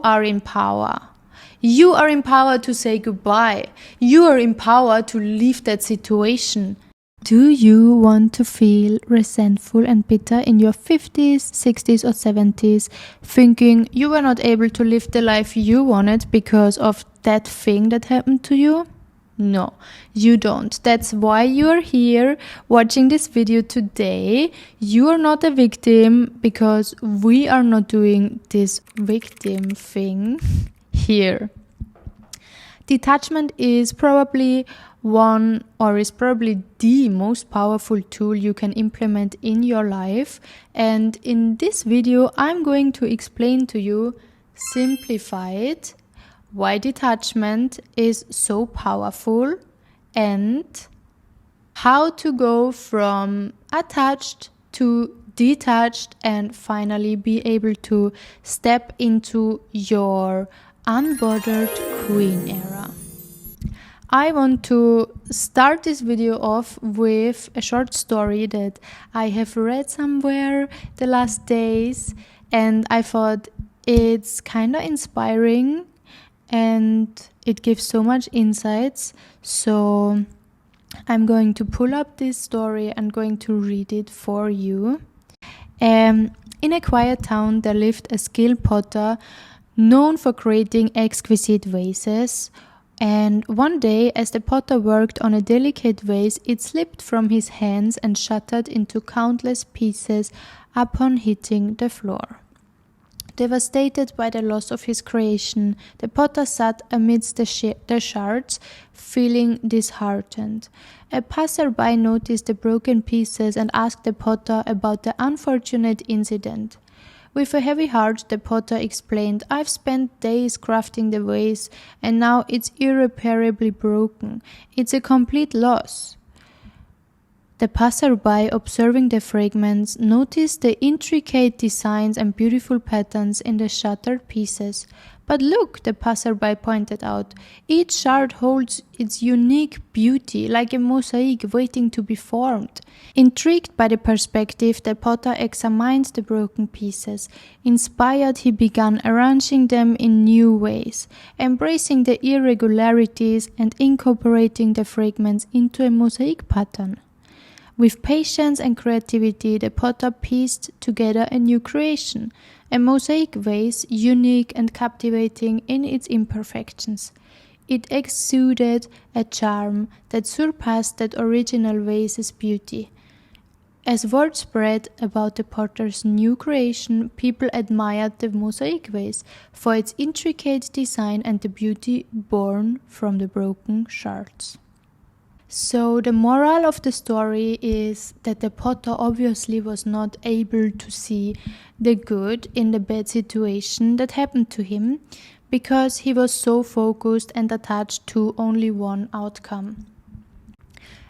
are in power. You are in power to say goodbye. You are in power to leave that situation. Do you want to feel resentful and bitter in your 50s, 60s or 70s, thinking you were not able to live the life you wanted because of that thing that happened to you? No, you don't. That's why you are here watching this video today. You are not a victim because we are not doing this victim thing here. Detachment is probably the most powerful tool you can implement in your life. And in this video, I'm going to explain to you, simplified, why detachment is so powerful and how to go from attached to detached and finally be able to step into your unbothered queen era. I want to start this video off with a short story that I have read somewhere the last days, and I thought it's kind of inspiring and it gives so much insights. So I'm going to pull up this story and going to read it for you. In a quiet town there lived a skilled potter known for creating exquisite vases. And one day, as the potter worked on a delicate vase, it slipped from his hands and shattered into countless pieces upon hitting the floor. Devastated by the loss of his creation, the potter sat amidst the shards, feeling disheartened. A passerby noticed the broken pieces and asked the potter about the unfortunate incident. With a heavy heart, the potter explained, "I've spent days crafting the vase, and now it's irreparably broken. It's a complete loss." The passerby, observing the fragments, noticed the intricate designs and beautiful patterns in the shattered pieces. "But look," the passerby pointed out, "each shard holds its unique beauty, like a mosaic waiting to be formed." Intrigued by the perspective, the potter examined the broken pieces. Inspired, he began arranging them in new ways, embracing the irregularities and incorporating the fragments into a mosaic pattern. With patience and creativity, the potter pieced together a new creation, a mosaic vase, unique and captivating in its imperfections. It exuded a charm that surpassed that original vase's beauty. As word spread about the potter's new creation, people admired the mosaic vase for its intricate design and the beauty born from the broken shards. So the moral of the story is that the potter obviously was not able to see the good in the bad situation that happened to him because he was so focused and attached to only one outcome.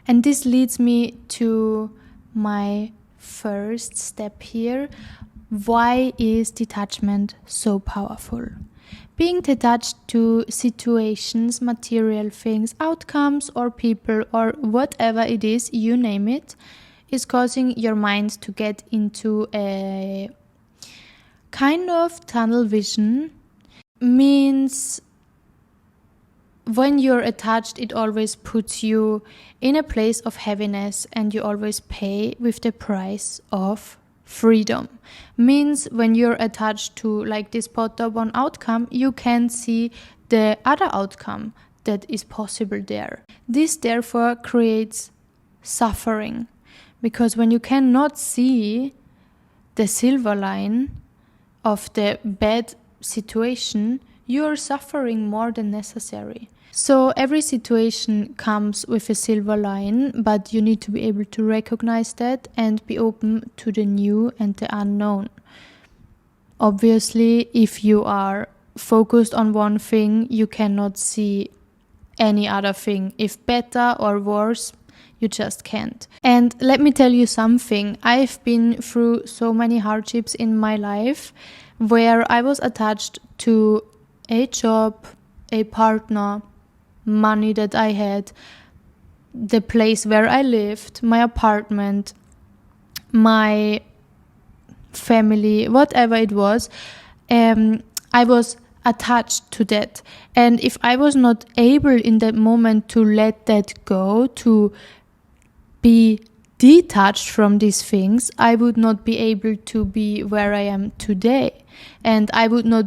And this leads me to my first step here. Why is detachment so powerful? Being detached to situations, material things, outcomes, or people, or whatever it is, you name it, is causing your mind to get into a kind of tunnel vision. Means when you're attached, it always puts you in a place of heaviness and you always pay with the price of freedom. Means when you're attached to, like this potter, one outcome, you can see the other outcome that is possible there. This therefore creates suffering, because when you cannot see the silver line of the bad situation, you are suffering more than necessary. So every situation comes with a silver line, but you need to be able to recognize that and be open to the new and the unknown. Obviously, if you are focused on one thing, you cannot see any other thing. If better or worse, you just can't. And let me tell you something. I've been through so many hardships in my life where I was attached to a job, a partner, money that I had, the place where I lived, my apartment, my family, whatever it was. I was attached to that. And if I was not able in that moment to let that go, to be detached from these things, I would not be able to be where I am today. And I would not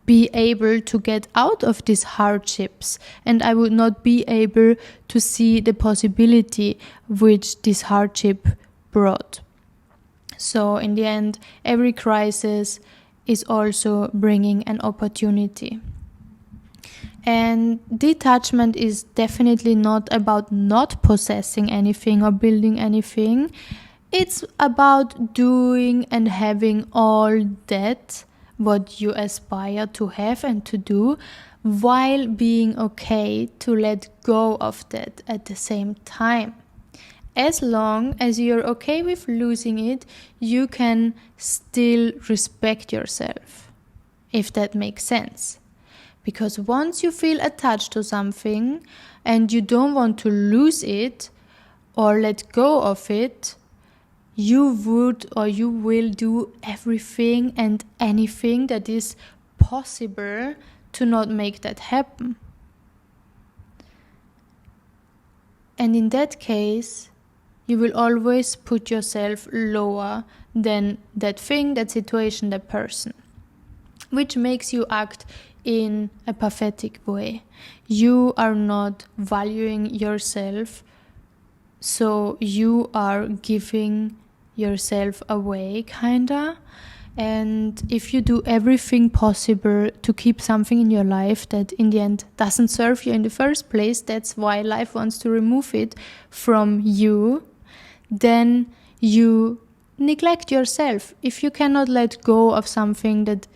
be able to get out of these hardships. And I would not be able to see the possibility which this hardship brought. So in the end, every crisis is also bringing an opportunity. And detachment is definitely not about not possessing anything or building anything. It's about doing and having all that what you aspire to have and to do, while being okay to let go of that at the same time. As long as you're okay with losing it, you can still respect yourself, if that makes sense. Because once you feel attached to something and you don't want to lose it or let go of it, you would or you will do everything and anything that is possible to not make that happen. And in that case, you will always put yourself lower than that thing, that situation, that person, which makes you act in a pathetic way. You are not valuing yourself, so you are giving yourself away, kinda. And if you do everything possible to keep something in your life that in the end doesn't serve you in the first place, that's why life wants to remove it from you, then you neglect yourself. If you cannot let go of something that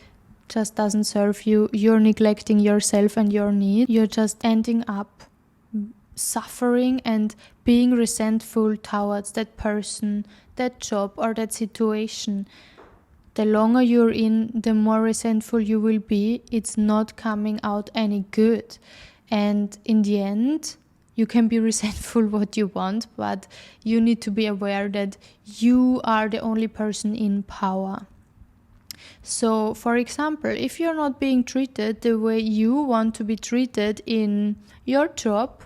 just doesn't serve you, you're neglecting yourself and your need. You're just ending up suffering and being resentful towards that person, that job, or that situation. The longer you're in, the more resentful you will be. It's not coming out any good. And in the end, you can be resentful what you want, but you need to be aware that you are the only person in power. So, for example, if you're not being treated the way you want to be treated in your job,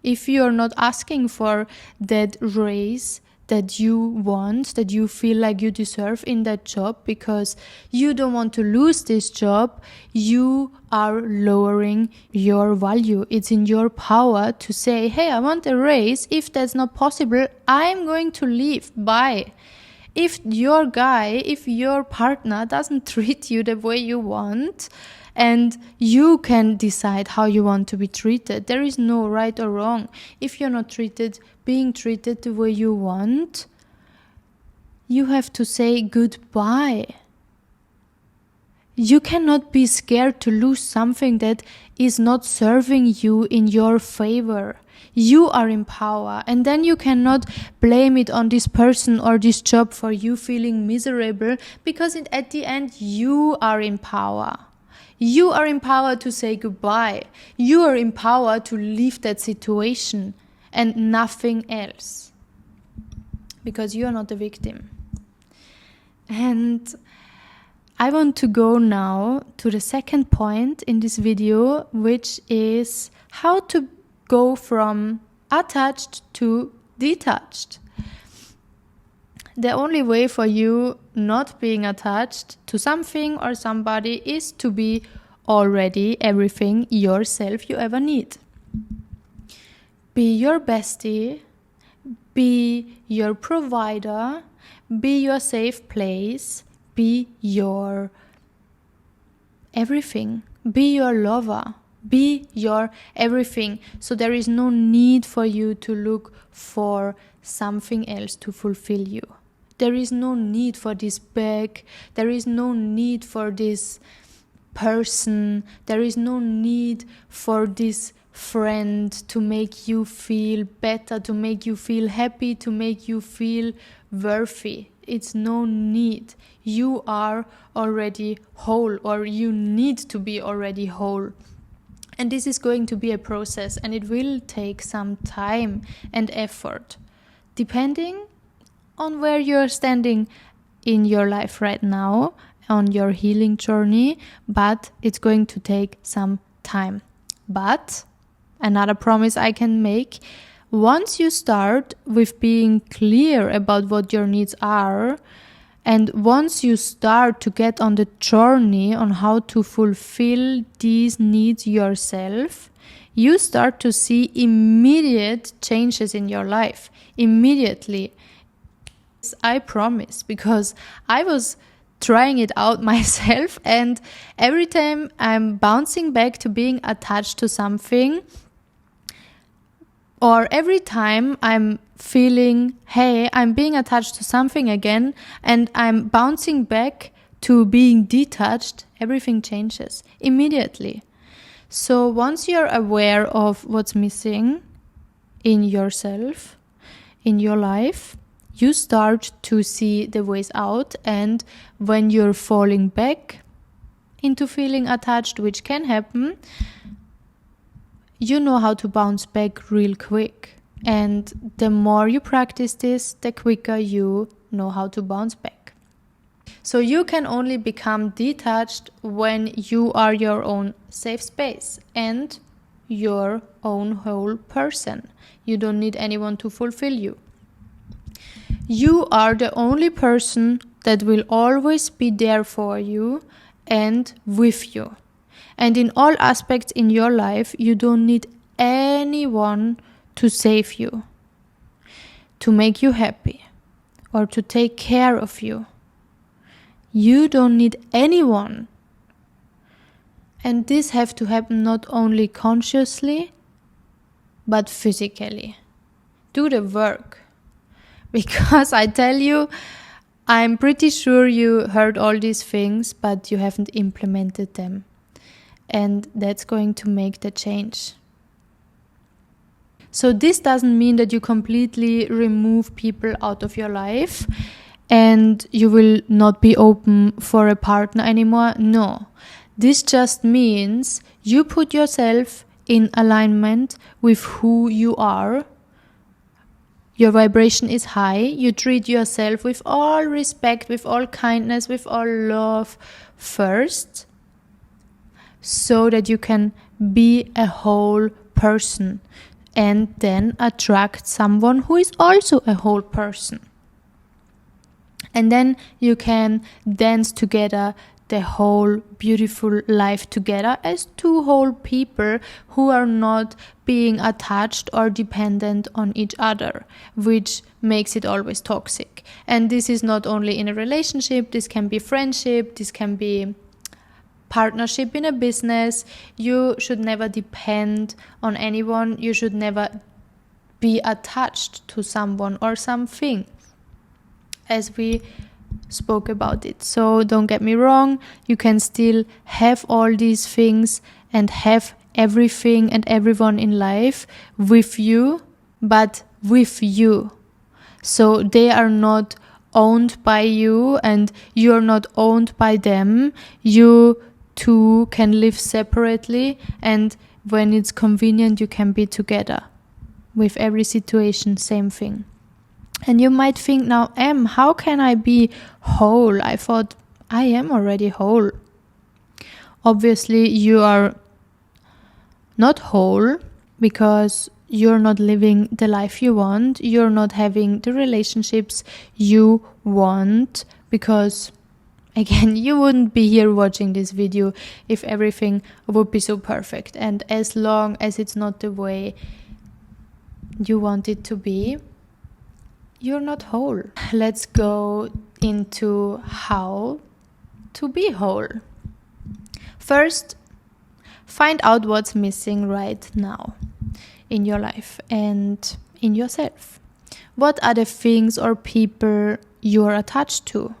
if you're not asking for that raise that you want, that you feel like you deserve in that job because you don't want to lose this job, you are lowering your value. It's in your power to say, hey, I want a raise. If that's not possible, I'm going to leave. Bye. If your guy, if your partner doesn't treat you the way you want, and you can decide how you want to be treated, there is no right or wrong. If you're not being treated the way you want, you have to say goodbye. You cannot be scared to lose something that is not serving you in your favor. You are in power, and then you cannot blame it on this person or this job for you feeling miserable, because at the end you are in power. You are in power to say goodbye. You are in power to leave that situation and nothing else, because you are not the victim. And I want to go now to the second point in this video, which is how to go from attached to detached. The only way for you not being attached to something or somebody is to be already everything yourself you ever need. Be your bestie, be your provider, be your safe place, be your everything, be your lover, be your everything. So there is no need for you to look for something else to fulfill you. There is no need for this bag. There is no need for this person. There is no need for this friend to make you feel better, to make you feel happy, to make you feel worthy. It's no need. You are already whole, or you need to be already whole. And this is going to be a process, and it will take some time and effort, depending on where you're standing in your life right now on your healing journey, but it's going to take some time. But another promise I can make, once you start with being clear about what your needs are, and once you start to get on the journey on how to fulfill these needs yourself, you start to see immediate changes in your life. Immediately. I promise, because I was trying it out myself, and every time I'm bouncing back to being attached to something, or every time I'm feeling, hey, I'm being attached to something again, and I'm bouncing back to being detached, everything changes immediately. So once you're aware of what's missing in yourself, in your life, you start to see the ways out. And when you're falling back into feeling attached, which can happen, you know how to bounce back real quick. And the more you practice this, the quicker you know how to bounce back. So you can only become detached when you are your own safe space and your own whole person. You don't need anyone to fulfill you. You are the only person that will always be there for you and with you. And in all aspects in your life, you don't need anyone to save you, to make you happy, or to take care of you. You don't need anyone. And this has to happen not only consciously, but physically. Do the work. Because I tell you, I'm pretty sure you heard all these things, but you haven't implemented them. And that's going to make the change. So this doesn't mean that you completely remove people out of your life and you will not be open for a partner anymore. No, this just means you put yourself in alignment with who you are. Your vibration is high. You treat yourself with all respect, with all kindness, with all love first, so that you can be a whole person and then attract someone who is also a whole person. And then you can dance together the whole beautiful life together as two whole people who are not being attached or dependent on each other, which makes it always toxic. And this is not only in a relationship, this can be friendship, this can be partnership in a business. You should never depend on anyone. You should never be attached to someone or something, as we spoke about it. So don't get me wrong, you can still have all these things and have everything and everyone in life with you, but with you. So they are not owned by you and you're not owned by them. You two can live separately, and when it's convenient you can be together. With every situation, same thing. And you might think now, how can I be whole? I thought I am already whole. Obviously, you are not whole because you're not living the life you want. You're not having the relationships you want because, again, you wouldn't be here watching this video if everything would be so perfect. And as long as it's not the way you want it to be, you're not whole. Let's go into how to be whole. First, find out what's missing right now in your life and in yourself. What are the things or people you're attached to?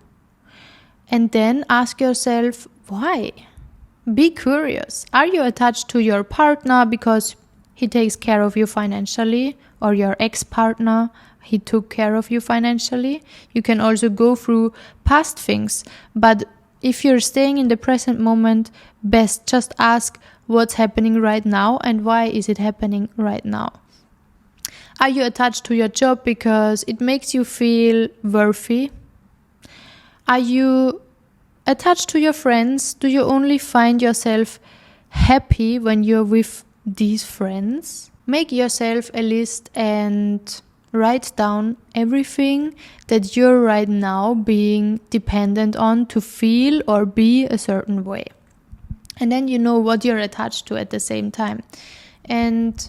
And then ask yourself, why? Be curious. Are you attached to your partner because he takes care of you financially, or your ex-partner, he took care of you financially? You can also go through past things, but if you're staying in the present moment, best just ask what's happening right now and why is it happening right now. Are you attached to your job because it makes you feel worthy? Are you attached to your friends? Do you only find yourself happy when you're with these friends? Make yourself a list and write down everything that you're right now being dependent on to feel or be a certain way. And then you know what you're attached to at the same time. And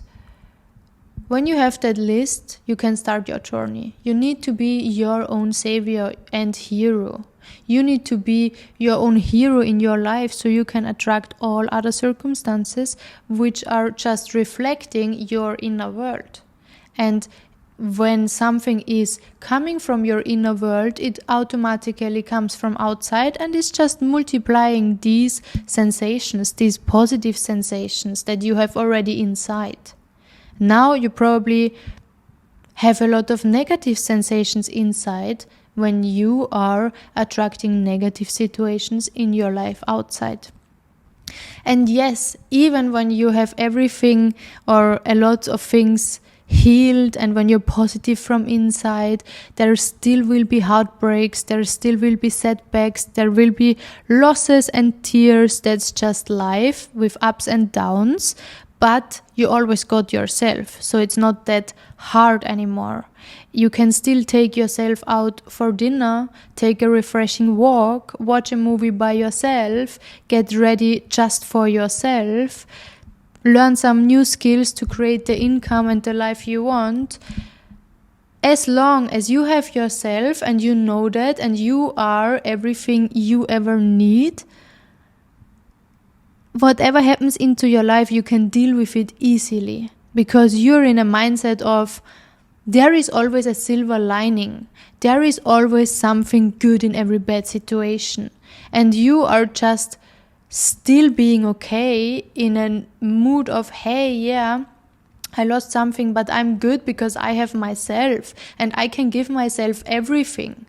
when you have that list, you can start your journey. You need to be your own savior and hero. You need to be your own hero in your life so you can attract all other circumstances which are just reflecting your inner world. And when something is coming from your inner world, it automatically comes from outside and is just multiplying these sensations, these positive sensations that you have already inside. Now you probably have a lot of negative sensations inside when you are attracting negative situations in your life outside. And yes, even when you have everything or a lot of things healed and when you're positive from inside, there still will be heartbreaks, there still will be setbacks, there will be losses and tears. That's just life with ups and downs. But you always got yourself, so it's not that hard anymore. You can still take yourself out for dinner, take a refreshing walk, watch a movie by yourself, get ready just for yourself, learn some new skills to create the income and the life you want. As long as you have yourself and you know that and you are everything you ever need, whatever happens into your life, you can deal with it easily because you're in a mindset of there is always a silver lining. There is always something good in every bad situation. And you are just still being okay in a mood of, hey, yeah, I lost something, but I'm good because I have myself and I can give myself everything.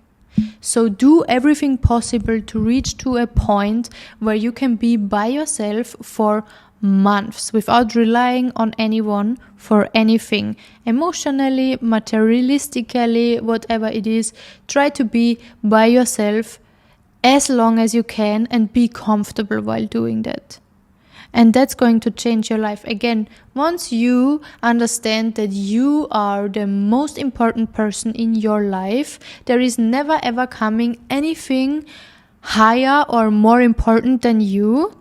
So do everything possible to reach to a point where you can be by yourself for months without relying on anyone for anything. Emotionally, materialistically, whatever it is, try to be by yourself as long as you can and be comfortable while doing that. And that's going to change your life. Again, once you understand that you are the most important person in your life, there is never ever coming anything higher or more important than you.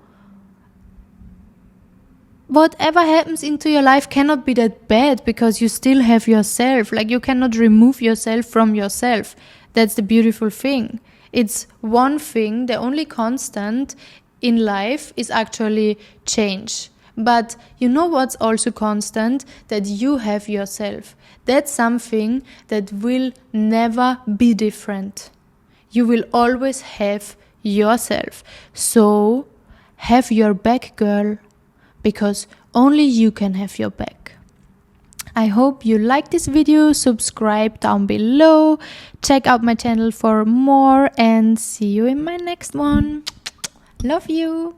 Whatever happens into your life cannot be that bad because you still have yourself. Like, you cannot remove yourself from yourself. That's the beautiful thing. It's one thing, the only constant in life is actually change. But you know what's also constant? That you have yourself. That's something that will never be different. You will always have yourself. So have your back, girl, because only you can have your back. I hope you like this video. Subscribe down below. Check out my channel for more and see you in my next one. Love you.